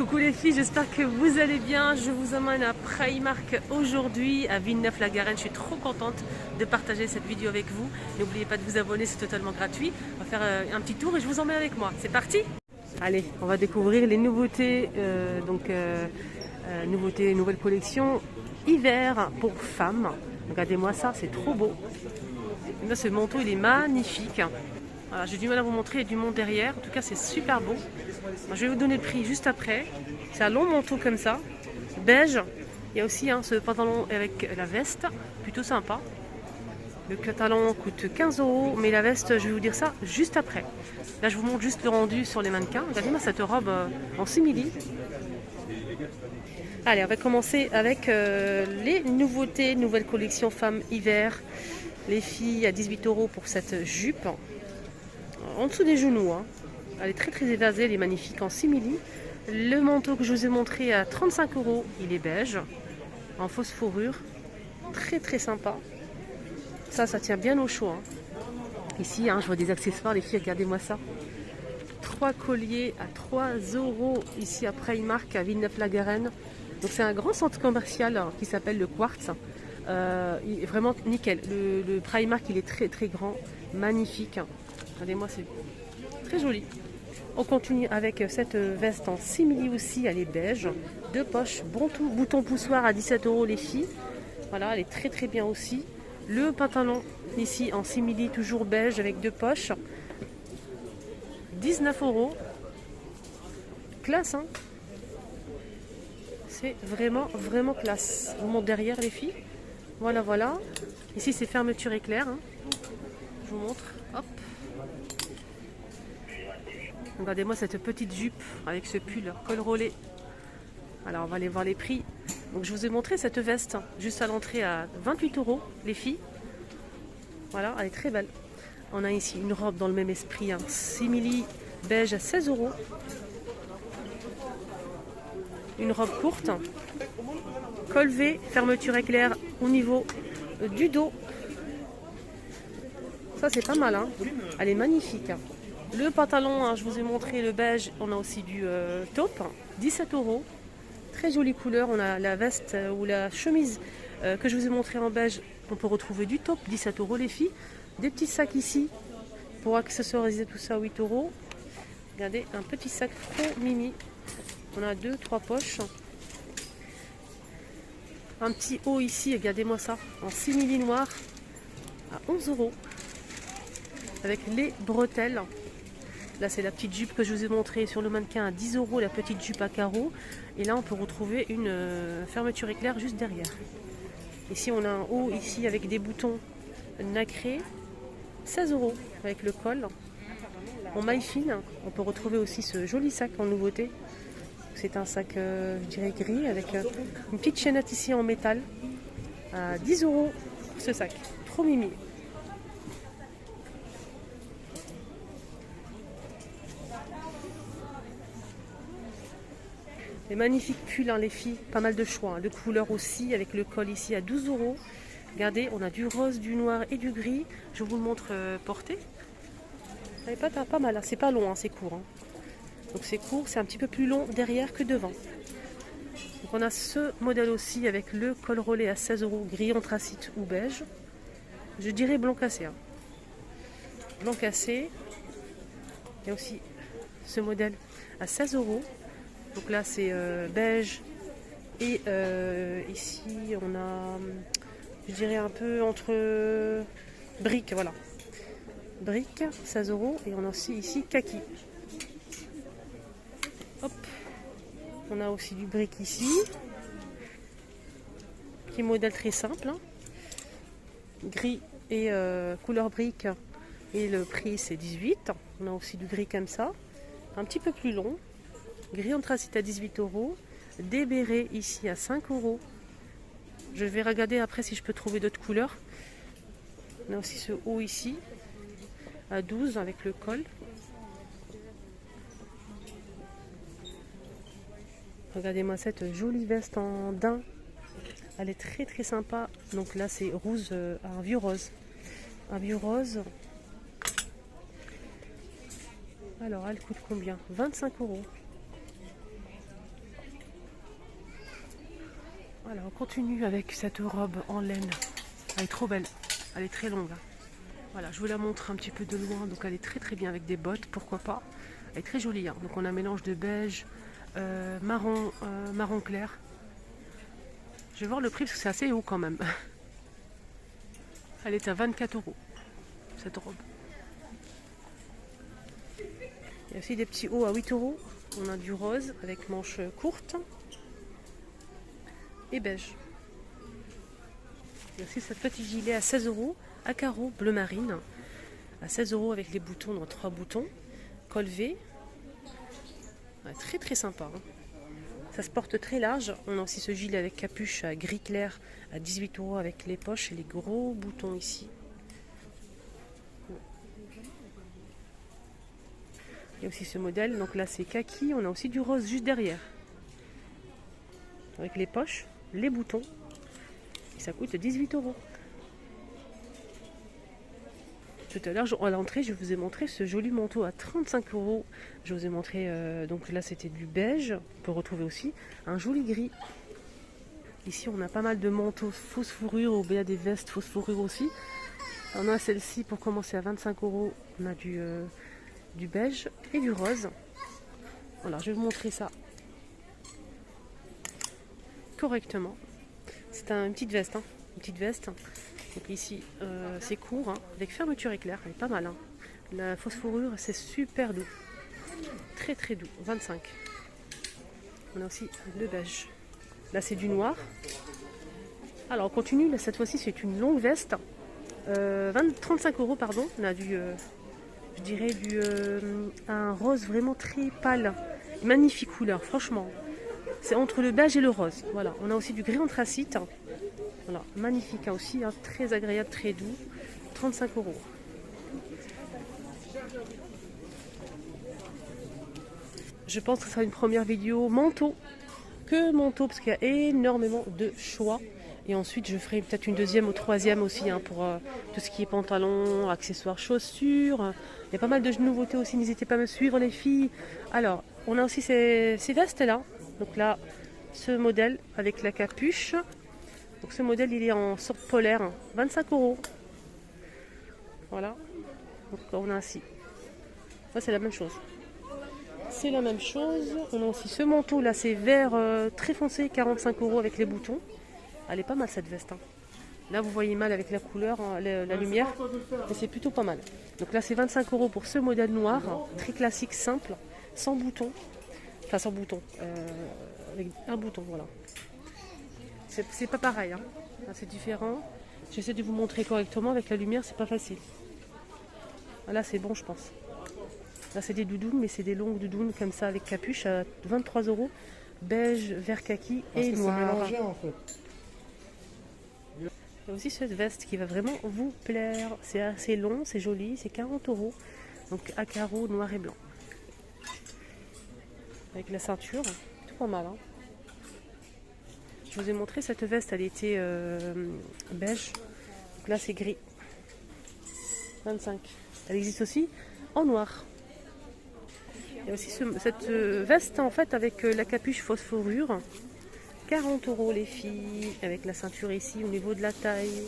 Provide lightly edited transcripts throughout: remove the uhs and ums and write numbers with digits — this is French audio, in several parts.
Coucou les filles, j'espère que vous allez bien. Je vous emmène à Primark aujourd'hui à Villeneuve-la-Garenne. Je suis trop contente de partager cette vidéo avec vous. N'oubliez pas de vous abonner, c'est totalement gratuit. On va faire un petit tour et je vous emmène avec moi. C'est parti! Allez, on va découvrir les nouveautés, nouveautés, nouvelles collections hiver pour femmes. Regardez-moi ça, c'est trop beau. Là, ce manteau, il est magnifique. Voilà, j'ai du mal à vous montrer, il y a du monde derrière. En tout cas, c'est super beau. Je vais vous donner le prix juste après. C'est un long manteau comme ça, beige. Il y a aussi ce pantalon avec la veste, plutôt sympa. Le pantalon coûte 15 €, mais la veste, je vais vous dire ça juste après. Là, je vous montre juste le rendu sur les mannequins. Regardez-moi cette robe en simili. Allez, on va commencer avec les nouveautés, nouvelles collections femmes hiver. Les filles à 18 € pour cette jupe. En dessous des genoux, hein. Elle est très évasée, elle est magnifique en simili. Le manteau que je vous ai montré à 35 €, il est beige, en fausse fourrure, très sympa. Ça tient bien au chaud. Hein. Ici, je vois des accessoires, les filles, regardez-moi ça. 3 colliers à 3 € ici à Primark à Villeneuve-la-Garenne. Donc c'est un grand centre commercial qui s'appelle le Quartz. Il est vraiment nickel. Le Primark, il est très grand, magnifique. Regardez-moi, c'est très joli. On continue avec cette veste en simili aussi, elle est beige. 2 poches, bouton poussoir à 17 € les filles. Voilà, elle est très bien aussi. Le pantalon ici en simili, toujours beige avec 2 poches. 19 €. Classe, hein. C'est vraiment classe. Je vous montre derrière les filles. Voilà. Ici c'est fermeture éclair. Hein. Je vous montre. Hop. Regardez-moi cette petite jupe avec ce pull col roulé. Alors on va aller voir les prix. Donc je vous ai montré cette veste juste à l'entrée à 28 € les filles. Voilà, elle est très belle. On a ici une robe dans le même esprit, simili beige à 16 €. Une robe courte, col V, fermeture éclair au niveau du dos. Ça c'est pas mal, hein. Elle est magnifique. Le pantalon, je vous ai montré le beige, on a aussi du taupe, 17 €. Très jolie couleur, on a la veste ou la chemise que je vous ai montré en beige, on peut retrouver du taupe, 17 € les filles. Des petits sacs ici pour accessoiriser tout ça, 8 €. Regardez, un petit sac trop mimi. On a 2-3 poches. Un petit haut ici, regardez-moi ça, en simili noir à 11 € avec les bretelles. Là, c'est la petite jupe que je vous ai montrée sur le mannequin à 10 €, la petite jupe à carreaux. Et là, on peut retrouver une fermeture éclair juste derrière. Ici, on a un haut ici avec des boutons nacrés, 16 € avec le col. En maille fine, on peut retrouver aussi ce joli sac en nouveauté. C'est un sac, je dirais gris, avec une petite chaînette ici en métal. À 10 € pour ce sac. Trop mimi. Les magnifiques pulls, les filles, pas mal de choix, de couleurs aussi, avec le col ici à 12 €. Regardez, on a du rose, du noir et du gris. Je vous le montre porté. C'est pas mal, c'est pas long, c'est court. Donc c'est court, c'est un petit peu plus long derrière que devant. Donc on a ce modèle aussi avec le col roulé à 16 €, gris anthracite ou beige. Je dirais blanc cassé. Blanc cassé. Il y a aussi ce modèle à 16 €. Donc là c'est beige et ici on a, je dirais un peu entre briques, voilà. Briques, 16 € et on a aussi ici kaki. Hop. On a aussi du brique ici, qui est modèle très simple. Gris et couleur brique et le prix c'est 18. On a aussi du gris comme ça, un petit peu plus long. Gris anthracite à 18 €. Des bérets ici à 5 €. Je vais regarder après si je peux trouver d'autres couleurs. On a aussi ce haut ici à 12 avec le col. Regardez-moi cette jolie veste en daim. Elle est très sympa. Donc là c'est rose, un vieux rose. Un vieux rose. Alors elle coûte combien? 25 €. On continue avec cette robe en laine. Elle est trop belle. Elle est très longue. Voilà, je vous la montre un petit peu de loin. Donc elle est très très bien avec des bottes, pourquoi pas. Elle est très jolie. Hein. Donc on a un mélange de beige, marron, marron clair. Je vais voir le prix parce que c'est assez haut quand même. Elle est à 24 € cette robe. Il y a aussi des petits hauts à 8 €. On a du rose avec manches courtes et beige. Il y a aussi ce petit gilet à 16 € à carreaux bleu marine. À 16 € avec les boutons, donc 3 boutons. Col V. Ouais, très très sympa. Hein. Ça se porte très large. On a aussi ce gilet avec capuche à gris clair à 18 € avec les poches et les gros boutons ici. Il y a aussi ce modèle, donc là c'est kaki, on a aussi du rose juste derrière. Avec les poches, les boutons, et ça coûte 18 €. Tout à l'heure, à l'entrée, je vous ai montré ce joli manteau à 35 €. Je vous ai montré, donc là c'était du beige, on peut retrouver aussi un joli gris. Ici on a pas mal de manteaux fausse fourrure, ou bien des vestes fausse fourrure aussi. On a celle-ci pour commencer à 25 €, on a du beige et du rose. Voilà, je vais vous montrer ça correctement. C'est une petite veste, hein. Une petite veste. Donc ici, c'est court, hein, avec fermeture éclair, elle est pas mal. Hein. La fausse fourrure, c'est super doux. Très très doux, 25. On a aussi le beige. Là, c'est du noir. Alors, on continue. Là, cette fois-ci, c'est une longue veste. 35 €, pardon. On a je dirais un rose vraiment très pâle. Magnifique couleur, franchement. C'est entre le beige et le rose. Voilà. On a aussi du gris anthracite. Voilà. Magnifique hein, aussi. Hein, très agréable, très doux. 35 €. Je pense que ce sera une première vidéo manteau. Que manteau, parce qu'il y a énormément de choix. Et ensuite, je ferai peut-être une deuxième ou troisième aussi hein, pour tout ce qui est pantalons, accessoires, chaussures. Il y a pas mal de nouveautés aussi. N'hésitez pas à me suivre, les filles. Alors, on a aussi ces vestes-là. Donc là, ce modèle avec la capuche. Donc ce modèle, il est en sorte polaire. 25 €. Voilà. Donc on a ainsi. Ça, c'est la même chose. C'est la même chose. On a aussi ce manteau là, c'est vert très foncé, 45 € avec les boutons. Elle est pas mal cette veste. Hein. Là vous voyez mal avec la couleur, hein, la lumière, mais c'est plutôt pas mal. Donc là c'est 25 € pour ce modèle noir, très classique, simple, sans bouton. Enfin sans bouton, avec un bouton, voilà. C'est pas pareil, hein. C'est différent. J'essaie de vous montrer correctement avec la lumière, c'est pas facile. Là c'est bon je pense. Là c'est des doudounes, mais c'est des longues doudounes comme ça avec capuche à 23 €. Beige, vert kaki et noir. Mélangé, en fait. Il y a aussi cette veste qui va vraiment vous plaire. C'est assez long, c'est joli, c'est 40 €. Donc à carreaux noir et blanc. Avec la ceinture, tout pas mal. Hein. Je vous ai montré cette veste, elle était beige. Donc là c'est gris. 25. Elle existe aussi en noir. Il y a aussi cette veste en fait avec la capuche fausse fourrure. 40 € les filles, avec la ceinture ici au niveau de la taille.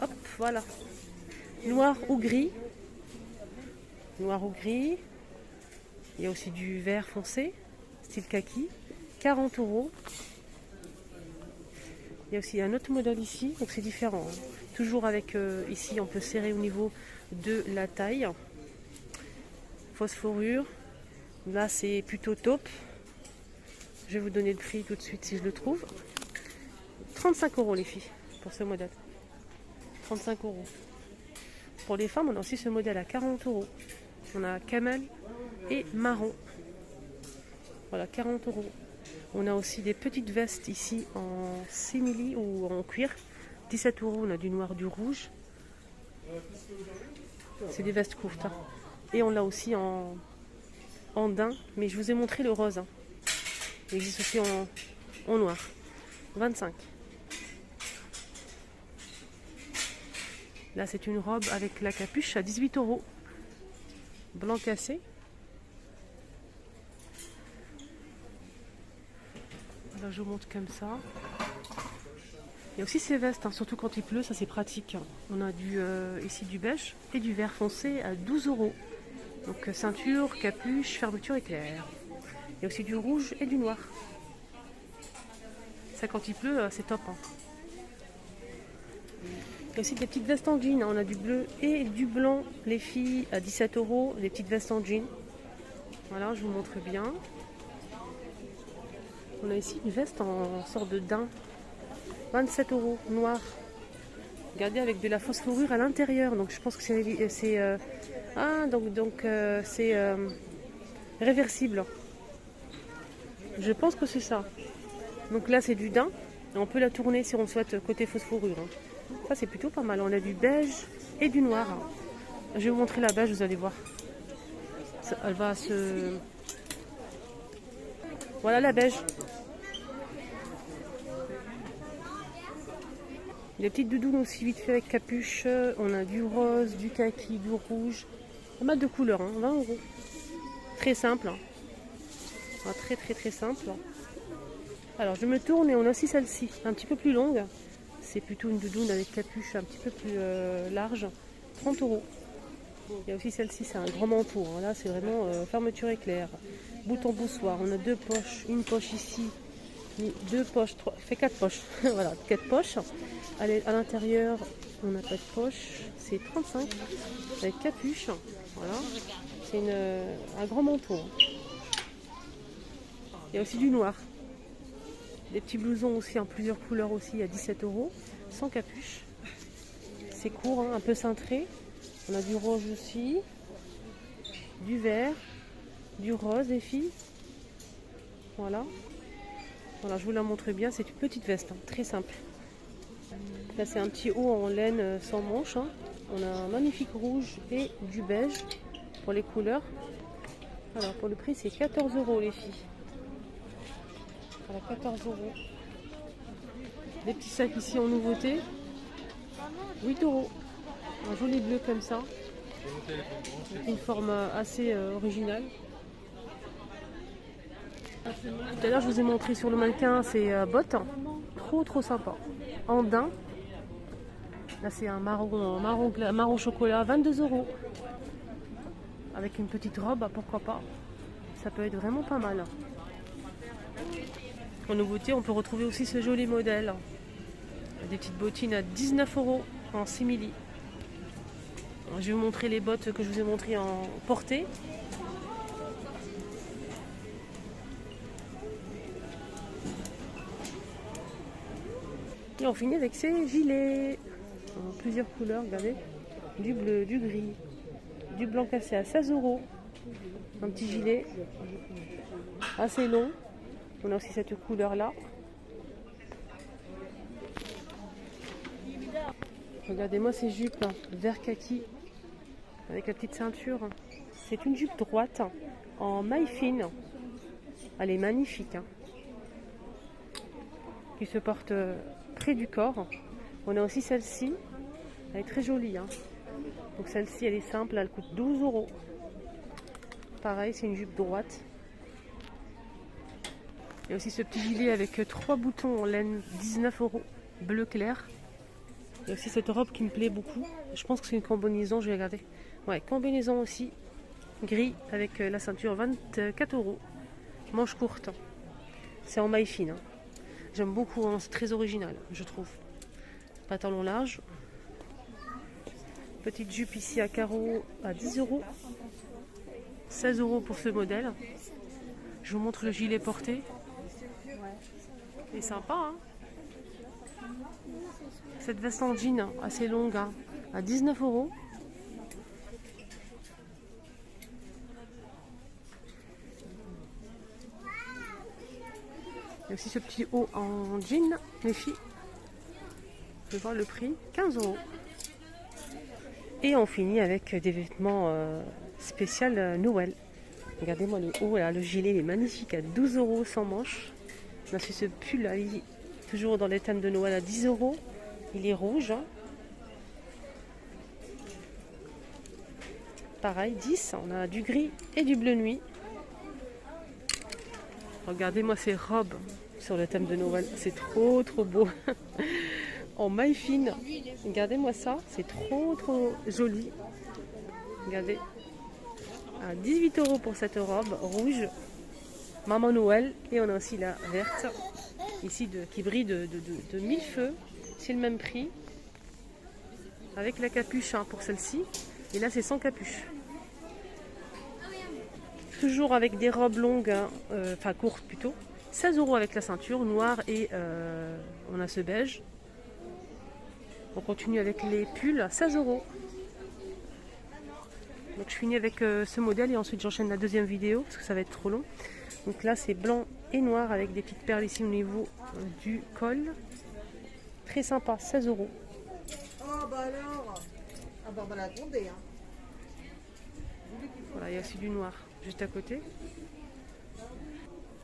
Hop, voilà. Noir ou gris. Noir ou gris. Il y a aussi du vert foncé, style kaki. 40 €. Il y a aussi un autre modèle ici, donc c'est différent. Hein. Toujours avec, ici on peut serrer au niveau de la taille. Fausse fourrure. Là c'est plutôt taupe. Je vais vous donner le prix tout de suite si je le trouve. 35 € les filles pour ce modèle. 35 €. Pour les femmes, on a aussi ce modèle à 40 €. On a camel et marron. Voilà, 40 €. On a aussi des petites vestes ici en simili ou en cuir. 17 €. On a du noir, du rouge. C'est des vestes courtes. Hein. Et on l'a aussi en daim. Mais je vous ai montré le rose. Hein. Il existe aussi en noir. 25. Là, c'est une robe avec la capuche à 18 €. Blanc cassé. Alors, je vous montre comme ça. Il y a aussi ces vestes, hein, surtout quand il pleut, ça c'est pratique. On a ici du beige et du vert foncé à 12 €. Donc ceinture, capuche, fermeture éclair. Il y a aussi du rouge et du noir. Ça quand il pleut, c'est top. Hein. Il y a aussi des petites vestes en jean. Hein. On a du bleu et du blanc. Les filles à 17 €. Des petites vestes en jean. Voilà, je vous montre bien. On a ici une veste en sorte de daim. 27 €, noir. Regardez, avec de la fausse fourrure à l'intérieur. Donc je pense que c'est réversible. Je pense que c'est ça. Donc là c'est du daim. Et on peut la tourner si on souhaite côté fausse fourrure. Hein. Ça c'est plutôt pas mal. On a du beige et du noir. Je vais vous montrer la beige, vous allez voir. Elle va se... Voilà la beige. Les petites doudounes aussi vite fait avec capuche. On a du rose, du kaki, du rouge. Pas mal de couleurs, hein, 20 €. Très simple. Hein. Ah, très simple. Alors je me tourne et on a aussi celle-ci, un petit peu plus longue. C'est plutôt une doudoune avec capuche un petit peu plus large. 30 €. Il y a aussi celle-ci, c'est un grand manteau. Hein. Là c'est vraiment fermeture éclair. Bouton boussoir. On a deux poches, une poche ici. Deux poches, trois, fait 4 poches. Voilà, 4 poches. À l'intérieur, on n'a pas de poche. C'est 35 avec capuche. Voilà, c'est un grand manteau. Il y a aussi du noir. Des petits blousons aussi en plusieurs couleurs aussi à 17 €, sans capuche. C'est court, hein, un peu cintré. On a du rose aussi, du vert, du rose des filles. Voilà. Voilà, je vous la montre bien, c'est une petite veste, hein, très simple. Là c'est un petit haut en laine sans manche. Hein. On a un magnifique rouge et du beige pour les couleurs. Alors pour le prix c'est 14 € les filles. Voilà, 14 €. Des petits sacs ici en nouveauté. 8 €. Un joli bleu comme ça. Une forme assez originale. Tout à l'heure je vous ai montré sur le mannequin ces bottes. Trop sympa. En daim. Là c'est un marron chocolat, 22 €. Avec une petite robe, pourquoi pas. Ça peut être vraiment pas mal. En nouveauté, on peut retrouver aussi ce joli modèle. Des petites bottines à 19 € en simili. Je vais vous montrer les bottes que je vous ai montrées en portée. Et on finit avec ces gilets. En plusieurs couleurs, regardez. Du bleu, du gris, du blanc cassé à 16 €. Un petit gilet assez long. On a aussi cette couleur là. Regardez-moi ces jupes vert kaki avec la petite ceinture. C'est une jupe droite en maille fine. Elle est magnifique. Hein. Qui se porte près du corps. On a aussi celle-ci. Elle est très jolie. Hein. Donc celle-ci elle est simple. Elle coûte 12 €. Pareil, c'est une jupe droite. Il y a aussi ce petit gilet avec 3 boutons en laine, 19 €, bleu clair. Il y a aussi cette robe qui me plaît beaucoup. Je pense que c'est une combinaison, je vais regarder. Ouais, combinaison aussi, gris avec la ceinture, 24 €. Manche courte. C'est en maille fine. Hein. J'aime beaucoup, hein. C'est très original, je trouve. Pantalon large. Petite jupe ici à carreaux à 10 €. 16 € pour ce modèle. Je vous montre le gilet porté. Il est sympa, hein. Cette veste en jean assez longue, hein, à 19 €. Il y a aussi ce petit haut en jean, les filles. Je vais voir le prix, 15 €. Et on finit avec des vêtements spéciaux Noël. Regardez-moi le haut, là, le gilet il est magnifique à 12 € sans manches. On a ce pull là, toujours dans les thèmes de Noël à 10 €. Il est rouge. Hein. Pareil, 10. On a du gris et du bleu nuit. Regardez-moi ces robes sur le thème de Noël. C'est trop beau. en maille fine. Regardez-moi ça, c'est trop joli. Regardez. À 18 € pour cette robe rouge. Maman Noël. Et on a aussi la verte. Ici qui brille de 1000 feux. C'est le même prix. Avec la capuche hein, pour celle-ci. Et là c'est sans capuche. Toujours avec des robes longues, hein, enfin courtes plutôt. 16 € avec la ceinture noire et on a ce beige. On continue avec les pulls, 16 €. Donc je finis avec ce modèle et ensuite j'enchaîne la deuxième vidéo parce que ça va être trop long. Donc là c'est blanc et noir avec des petites perles ici au niveau du col. Très sympa, 16 €. Oh bah alors. Ah bah on va la gronder hein. Voilà, il y a aussi du noir juste à côté.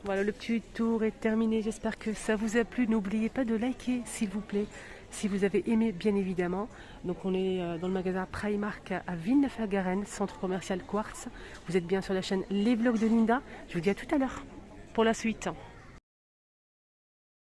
Voilà, le petit tour est terminé. J'espère que ça vous a plu. N'oubliez pas de liker, s'il vous plaît, si vous avez aimé, bien évidemment. Donc, on est dans le magasin Primark à Villeneuve-la-Garenne, centre commercial Quartz. Vous êtes bien sur la chaîne Les Vlogs de Linda. Je vous dis à tout à l'heure pour la suite.